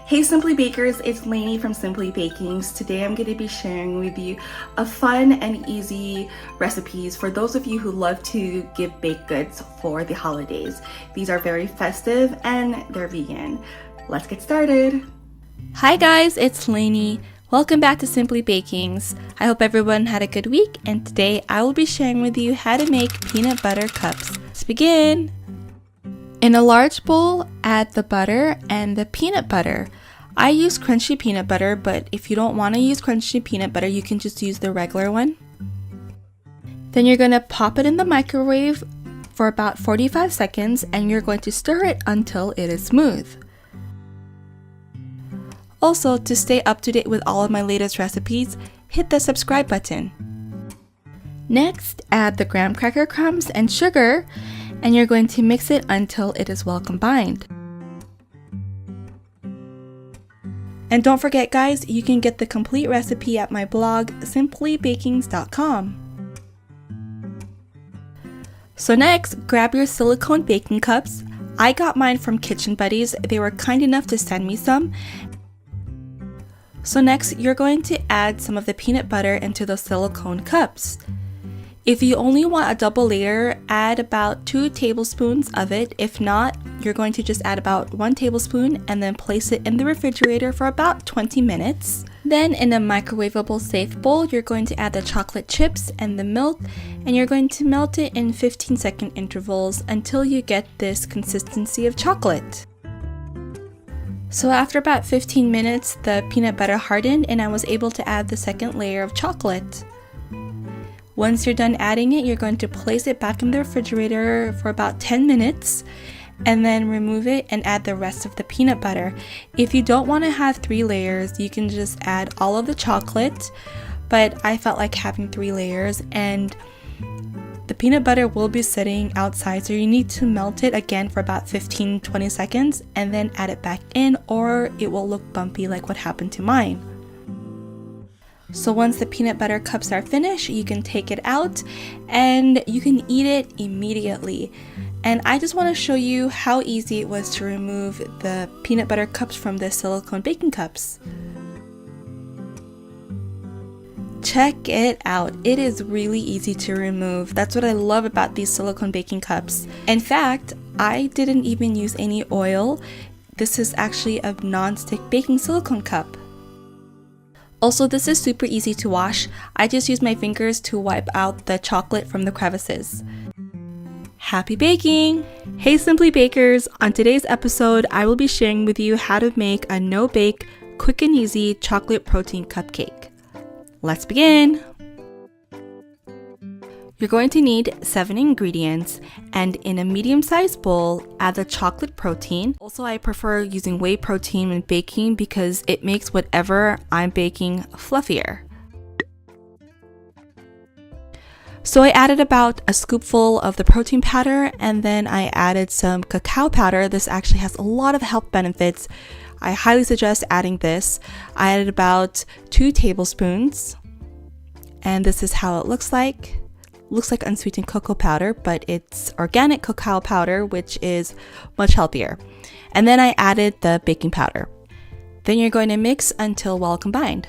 Hey Simply Bakers, it's Lainey from Simply Bakings. Today I'm going to be sharing with you a fun and easy recipes for those of you who love to give baked goods for the holidays. These are very festive and they're vegan. Let's get started. Hi guys, it's Lainey. Welcome back to Simply Bakings. I hope everyone had a good week, and today I will be sharing with you how to make peanut butter cups. Let's begin. In a large bowl, add the butter and the peanut butter. I use crunchy peanut butter, but if you don't want to use crunchy peanut butter, you can just use the regular one. Then you're going to pop it in the microwave for about 45 seconds and you're going to stir it until it is smooth. Also, to stay up to date with all of my latest recipes, hit the subscribe button. Next, add the graham cracker crumbs and sugar, and you're going to mix it until it is well combined. And don't forget guys, you can get the complete recipe at my blog, simplybakings.com. So next, grab your silicone baking cups. I got mine from Kitchen Buddies. They were kind enough to send me some. So next, you're going to add some of the peanut butter into the silicone cups. If you only want a double layer, add about 2 tablespoons of it. If not, you're going to just add about 1 tablespoon and then place it in the refrigerator for about 20 minutes. Then in a microwavable safe bowl, you're going to add the chocolate chips and the milk, and you're going to melt it in 15-second intervals until you get this consistency of chocolate. So after about 15 minutes, the peanut butter hardened and I was able to add the second layer of chocolate. Once you're done adding it, you're going to place it back in the refrigerator for about 10 minutes and then remove it and add the rest of the peanut butter. If you don't want to have 3 layers, you can just add all of the chocolate, but I felt like having 3 layers and the peanut butter will be sitting outside, so you need to melt it again for about 15-20 seconds and then add it back in, or it will look bumpy like what happened to mine. So once the peanut butter cups are finished, you can take it out and you can eat it immediately. And I just want to show you how easy it was to remove the peanut butter cups from the silicone baking cups. Check it out. It is really easy to remove. That's what I love about these silicone baking cups. In fact, I didn't even use any oil. This is actually a non-stick baking silicone cup. Also, this is super easy to wash. I just use my fingers to wipe out the chocolate from the crevices. Happy baking! Hey Simply Bakers! On today's episode, I will be sharing with you how to make a no-bake, quick and easy chocolate protein cupcake. Let's begin! You're going to need 7 ingredients, and in a medium-sized bowl, add the chocolate protein. Also, I prefer using whey protein when baking because it makes whatever I'm baking fluffier. So I added about a scoopful of the protein powder, and then I added some cacao powder. This actually has a lot of health benefits. I highly suggest adding this. I added about 2 tablespoons, and this is how it looks like. Looks like unsweetened cocoa powder, but it's organic cacao powder, which is much healthier. And then I added the baking powder. Then you're going to mix until well combined.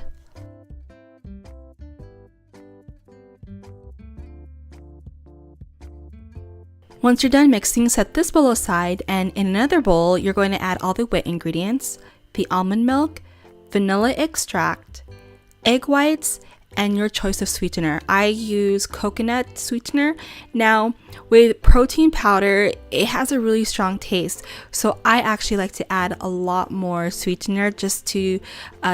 Once you're done mixing, set this bowl aside, and in another bowl, you're going to add all the wet ingredients, the almond milk, vanilla extract, egg whites, and your choice of sweetener. I use coconut sweetener. Now, with protein powder, it has a really strong taste, so I actually like to add a lot more sweetener just to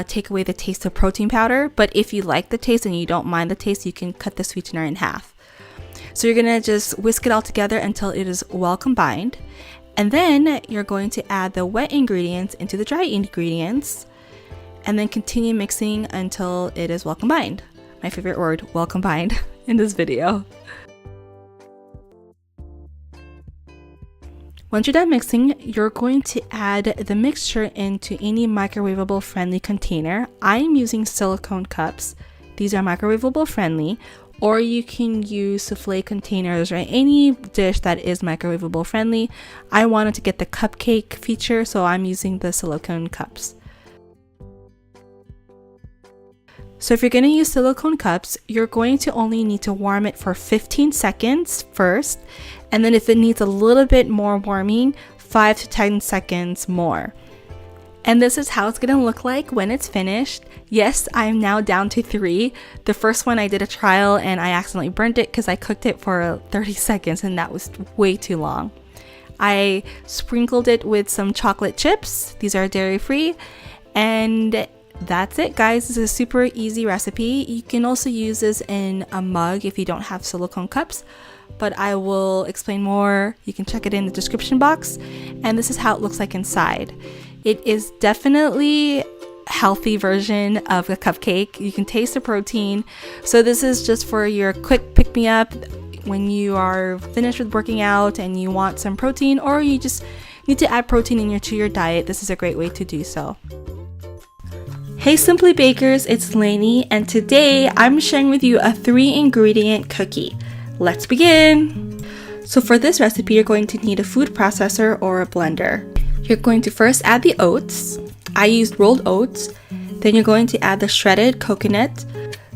take away the taste of protein powder. But if you like the taste and you don't mind the taste, you can cut the sweetener in half. So you're gonna just whisk it all together until it is well combined, and then you're going to add the wet ingredients into the dry ingredients, and then continue mixing until it is well combined. My favorite word, well combined, in this video. Once you're done mixing, you're going to add the mixture into any microwavable friendly container. I'm using silicone cups. These are microwavable friendly, or you can use souffle containers or any dish that is microwavable friendly. I wanted to get the cupcake feature, so I'm using the silicone cups. So if you're going to use silicone cups, you're going to only need to warm it for 15 seconds first, and then if it needs a little bit more warming, 5 to 10 seconds more. And this is how it's going to look like when it's finished. Yes, I'm now down to 3. The first one I did a trial and I accidentally burnt it because I cooked it for 30 seconds and that was way too long. I sprinkled it with some chocolate chips. These are dairy free. And that's it, guys. This is a super easy recipe. You can also use this in a mug if you don't have silicone cups, but I will explain more. You can check it in the description box. And this is how it looks like inside. It is definitely a healthy version of a cupcake. You can taste the protein. So this is just for your quick pick-me-up when you are finished with working out and you want some protein, or you just need to add protein to your diet. This is a great way to do so. Hey Simply Bakers, it's Lainey, and today I'm sharing with you a 3-ingredient cookie. Let's begin! So for this recipe, you're going to need a food processor or a blender. You're going to first add the oats. I used rolled oats. Then you're going to add the shredded coconut.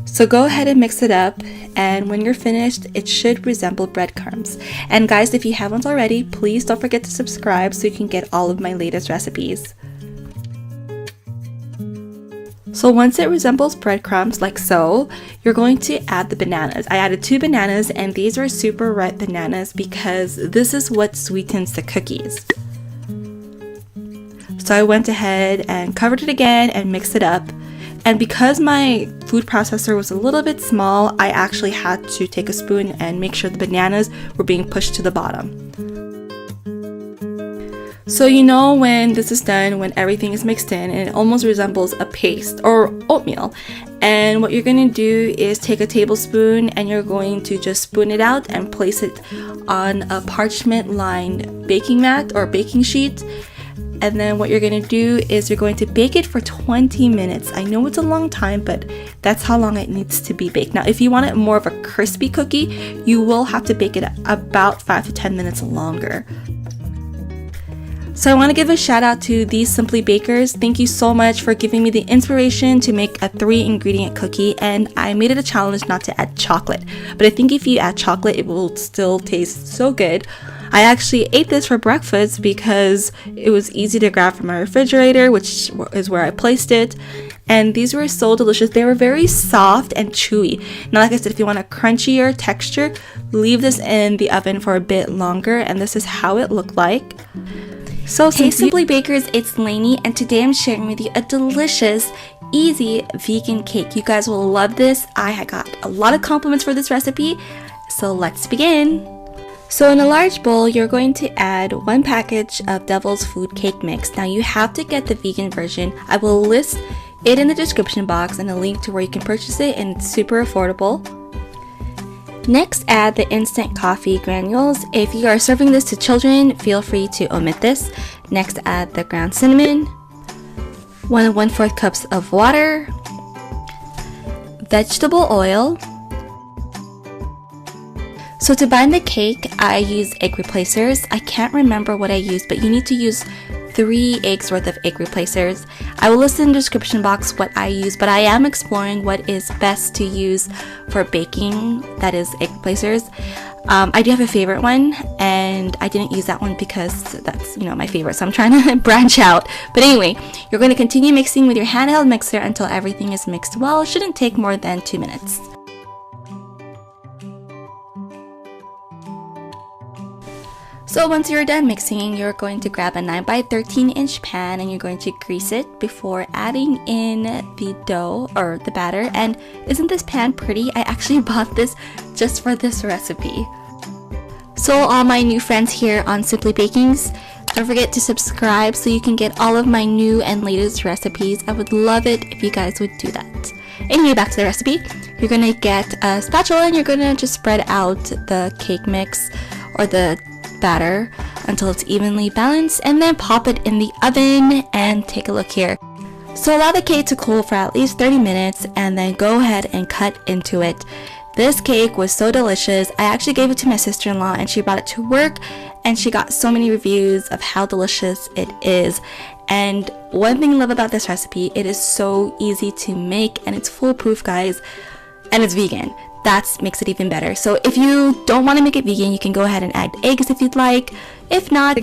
So go ahead and mix it up, and when you're finished, it should resemble breadcrumbs. And guys, if you haven't already, please don't forget to subscribe so you can get all of my latest recipes. So once it resembles breadcrumbs like so, you're going to add the bananas. I added 2 bananas, and these are super ripe bananas because this is what sweetens the cookies. So I went ahead and covered it again and mixed it up. And because my food processor was a little bit small, I actually had to take a spoon and make sure the bananas were being pushed to the bottom. So you know when this is done, when everything is mixed in and it almost resembles a paste or oatmeal. And what you're going to do is take a tablespoon and you're going to just spoon it out and place it on a parchment-lined baking mat or baking sheet. And then what you're going to do is you're going to bake it for 20 minutes. I know it's a long time, but that's how long it needs to be baked. Now, if you want it more of a crispy cookie, you will have to bake it about 5 to 10 minutes longer. So I want to give a shout out to these Simply Bakers. Thank you so much for giving me the inspiration to make a 3-ingredient cookie, and I made it a challenge not to add chocolate. But I think if you add chocolate, it will still taste so good. I actually ate this for breakfast because it was easy to grab from my refrigerator, which is where I placed it. And these were so delicious. They were very soft and chewy. Now, like I said, if you want a crunchier texture, leave this in the oven for a bit longer, and this is how it looked like. So hey Simply Bakers, it's Lainey, and today I'm sharing with you a delicious, easy vegan cake. You guys will love this. I got a lot of compliments for this recipe, so let's begin. So in a large bowl, you're going to add 1 package of Devil's Food Cake Mix. Now you have to get the vegan version. I will list it in the description box and a link to where you can purchase it, and it's super affordable. Next, add the instant coffee granules. If you are serving this to children, feel free to omit this. Next, add the ground cinnamon, 1 1/4 cups of water, vegetable oil. So to bind the cake, I use egg replacers. I can't remember what I used, but you need to use 3 eggs worth of egg replacers. I will list in the description box what I use, but I am exploring what is best to use for baking, that is egg replacers. I do have a favorite one, and I didn't use that one because that's, my favorite, so I'm trying to branch out. But anyway, you're going to continue mixing with your handheld mixer until everything is mixed well. It shouldn't take more than 2 minutes. So once you're done mixing, you're going to grab a 9 by 13 inch pan and you're going to grease it before adding in the dough or the batter. And isn't this pan pretty? I actually bought this just for this recipe. So all my new friends here on Simply Bakings, don't forget to subscribe so you can get all of my new and latest recipes. I would love it if you guys would do that. Anyway, back to the recipe. You're going to get a spatula and you're going to just spread out the cake mix or the batter until it's evenly balanced, and then pop it in the oven and take a look here. So allow the cake to cool for at least 30 minutes and then go ahead and cut into it. This cake was so delicious. I actually gave it to my sister-in-law and she brought it to work, and she got so many reviews of how delicious it is. And one thing I love about this recipe, it is so easy to make and it's foolproof, guys, and it's vegan. That makes it even better. So if you don't want to make it vegan, you can go ahead and add eggs if you'd like. If not,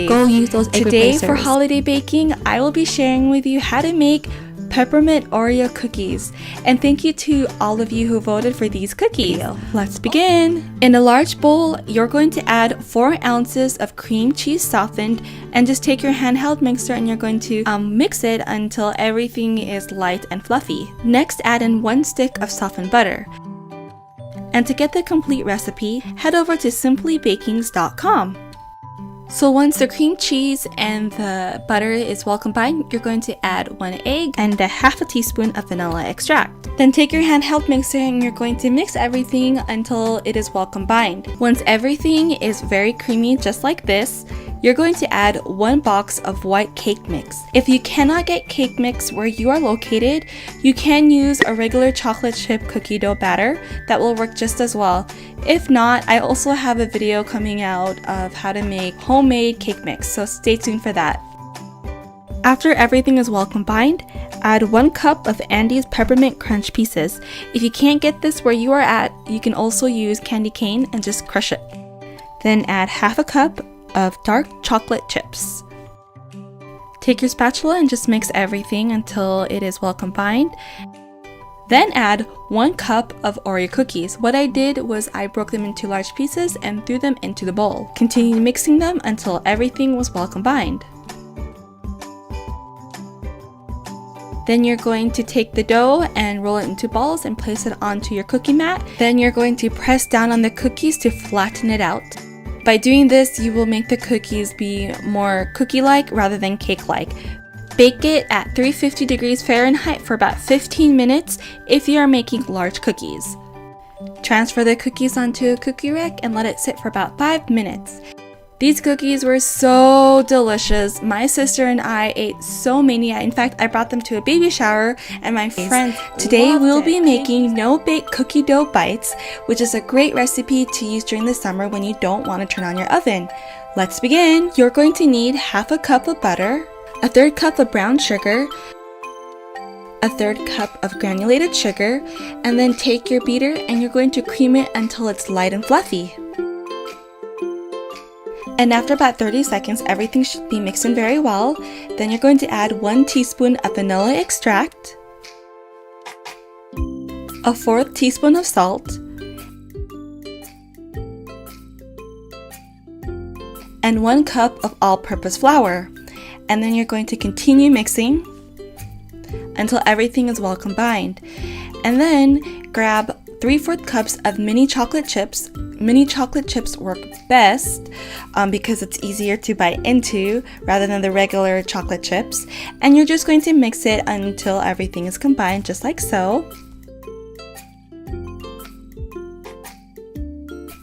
go use those egg Today replacers. for holiday baking, I will be sharing with you how to make peppermint Oreo cookies. And thank you to all of you who voted for these cookies. Let's begin. In a large bowl, you're going to add 4 ounces of cream cheese softened, and just take your handheld mixer and you're going to mix it until everything is light and fluffy. Next, add in 1 stick of softened butter. And to get the complete recipe, head over to simplybakings.com. So once the cream cheese and the butter is well combined, you're going to add 1 egg and a half a teaspoon of vanilla extract. Then take your handheld mixer and you're going to mix everything until it is well combined. Once everything is very creamy, just like this, you're going to add 1 box of white cake mix. If you cannot get cake mix where you are located, you can use a regular chocolate chip cookie dough batter. That will work just as well. If not, I also have a video coming out of how to make homemade cake mix, so stay tuned for that. After everything is well combined, add 1 cup of Andy's Peppermint Crunch pieces. If you can't get this where you are at, you can also use candy cane and just crush it. Then add half a cup of dark chocolate chips. Take your spatula and just mix everything until it is well combined. Then add 1 cup of Oreo cookies. What I did was I broke them into large pieces and threw them into the bowl. Continue mixing them until everything was well combined. Then you're going to take the dough and roll it into balls and place it onto your cookie mat. Then you're going to press down on the cookies to flatten it out. By doing this, you will make the cookies be more cookie-like rather than cake-like. Bake it at 350 degrees Fahrenheit for about 15 minutes if you are making large cookies. Transfer the cookies onto a cookie rack and let it sit for about 5 minutes. These cookies were so delicious. My sister and I ate so many. In fact, I brought them to a baby shower and my friends. Today we'll be making no-bake cookie dough bites, which is a great recipe to use during the summer when you don't want to turn on your oven. Let's begin. You're going to need half a cup of butter, a 1/3 cup of brown sugar, a 1/3 cup of granulated sugar, and then take your beater and you're going to cream it until it's light and fluffy. And after about 30 seconds, everything should be mixed in very well. Then you're going to add 1 teaspoon of vanilla extract, a 1/4 teaspoon of salt, and 1 cup of all-purpose flour. And then you're going to continue mixing until everything is well combined. And then grab 3/4 cups of mini chocolate chips. Mini chocolate chips work best because it's easier to bite into rather than the regular chocolate chips. And you're just going to mix it until everything is combined, just like so.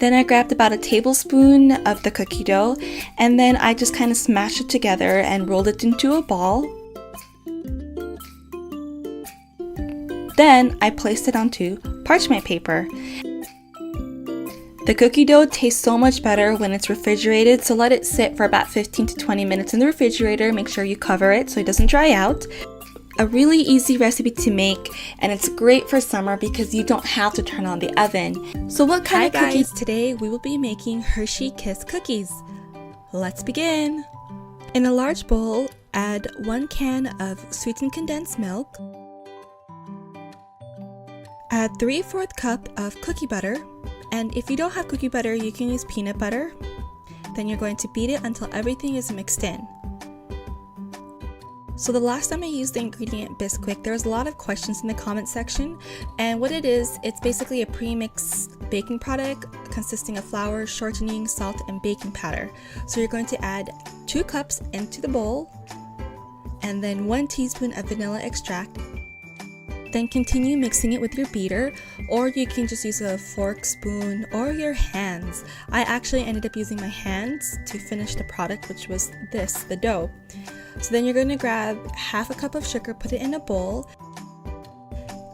Then I grabbed about a tablespoon of the cookie dough and then I just kind of smashed it together and rolled it into a ball. Then I placed it onto parchment paper. The cookie dough tastes so much better when it's refrigerated, so let it sit for about 15 to 20 minutes in the refrigerator. Make sure you cover it so it doesn't dry out. A really easy recipe to make, and it's great for summer because you don't have to turn on the oven. So what kind of cookies? Today we will be making Hershey Kiss cookies. Let's begin. In a large bowl, add 1 can of sweetened condensed milk. Add 3/4 cup of cookie butter. And if you don't have cookie butter, you can use peanut butter. Then you're going to beat it until everything is mixed in. So the last time I used the ingredient Bisquick, there was a lot of questions in the comment section. And what it is, it's basically a pre-mixed baking product consisting of flour, shortening, salt, and baking powder. So you're going to add 2 cups into the bowl and then 1 teaspoon of vanilla extract. Then continue mixing it with your beater, or you can just use a fork, spoon, or your hands. I actually ended up using my hands to finish the product, which was the dough. So then you're going to grab half a cup of sugar, put it in a bowl,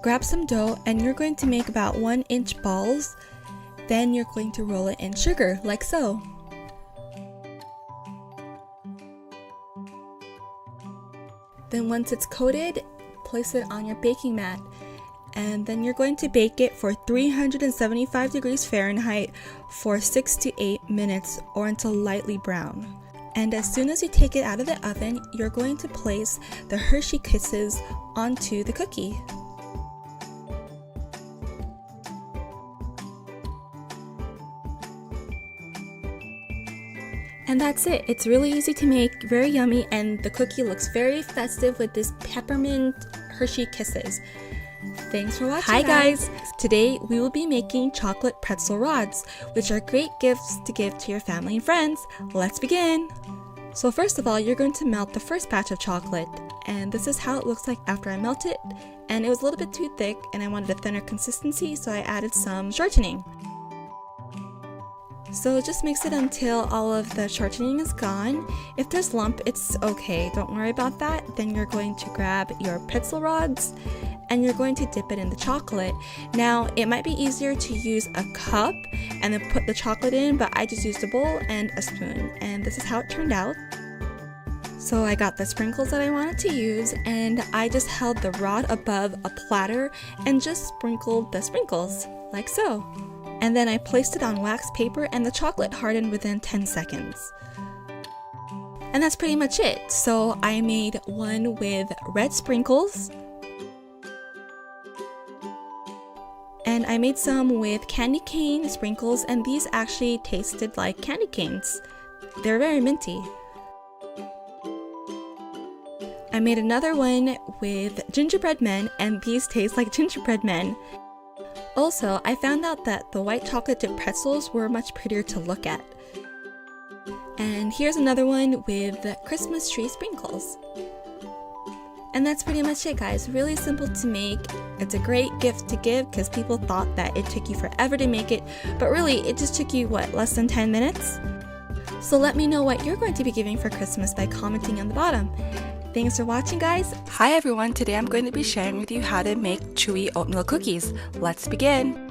grab some dough, and you're going to make about 1-inch balls. Then you're going to roll it in sugar, like so. Then once it's coated, place it on your baking mat. And then you're going to bake it for 375 degrees Fahrenheit for 6 to 8 minutes or until lightly brown. And as soon as you take it out of the oven, you're going to place the Hershey Kisses onto the cookie. And that's it. It's really easy to make, very yummy, and the cookie looks very festive with this peppermint Hershey Kisses. Thanks for watching. Hi guys! Today we will be making chocolate pretzel rods, which are great gifts to give to your family and friends. Let's begin! So first of all, you're going to melt the first batch of chocolate, and this is how it looks like after I melt it. And it was a little bit too thick and I wanted a thinner consistency, so I added some shortening. So just mix it until all of the shortening is gone. If there's lump, it's okay, don't worry about that. Then you're going to grab your pretzel rods and you're going to dip it in the chocolate. Now, it might be easier to use a cup and then put the chocolate in, but I just used a bowl and a spoon, and this is how it turned out. So I got the sprinkles that I wanted to use, and I just held the rod above a platter and just sprinkled the sprinkles, like so. And then I placed it on wax paper and the chocolate hardened within 10 seconds. And that's pretty much it. So I made one with red sprinkles. And I made some with candy cane sprinkles, and these actually tasted like candy canes. They're very minty. I made another one with gingerbread men, and these taste like gingerbread men. Also, I found out that the white chocolate dipped pretzels were much prettier to look at. And here's another one with Christmas tree sprinkles. And that's pretty much it, guys. Really simple to make. It's a great gift to give because people thought that it took you forever to make it, but really it just took you, what, less than 10 minutes? So let me know what you're going to be giving for Christmas by commenting on the bottom. Thanks for watching, guys. Hi everyone, today I'm going to be sharing with you how to make chewy oatmeal cookies. Let's begin.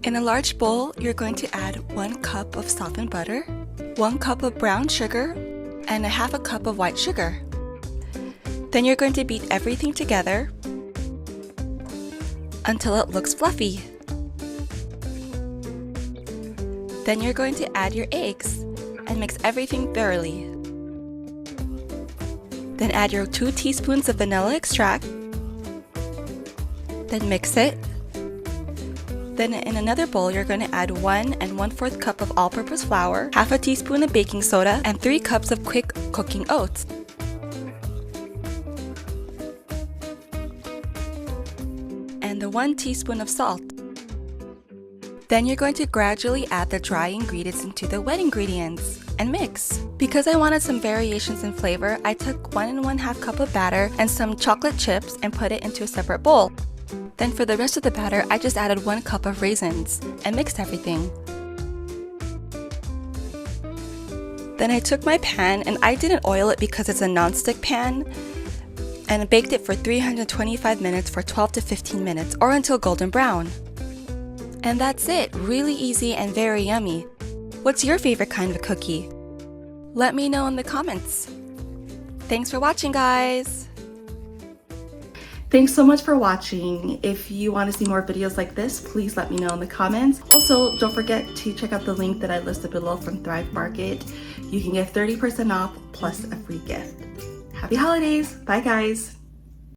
In a large bowl, you're going to add 1 cup of softened butter, 1 cup of brown sugar, and 1/2 cup of white sugar. Then you're going to beat everything together until it looks fluffy. Then you're going to add your eggs and mix everything thoroughly. Then add your 2 teaspoons of vanilla extract. Then mix it. Then in another bowl, you're going to add 1 1/4 cup of all-purpose flour, 1/2 teaspoon of baking soda, and 3 cups of quick cooking oats. And 1 teaspoon of salt. Then you're going to gradually add the dry ingredients into the wet ingredients and mix. Because I wanted some variations in flavor, I took 1 1/2 cup of batter and some chocolate chips and put it into a separate bowl. Then for the rest of the batter, I just added 1 cup of raisins and mixed everything. Then I took my pan, and I didn't oil it because it's a non-stick pan, and baked it for 325 minutes for 12 to 15 minutes or until golden brown. And that's it, really easy and very yummy. What's your favorite kind of cookie? Let me know in the comments. Thanks for watching, guys! Thanks so much for watching. If you want to see more videos like this, please let me know in the comments. Also, don't forget to check out the link that I listed below from Thrive Market. You can get 30% off plus a free gift. Happy holidays! Bye, guys!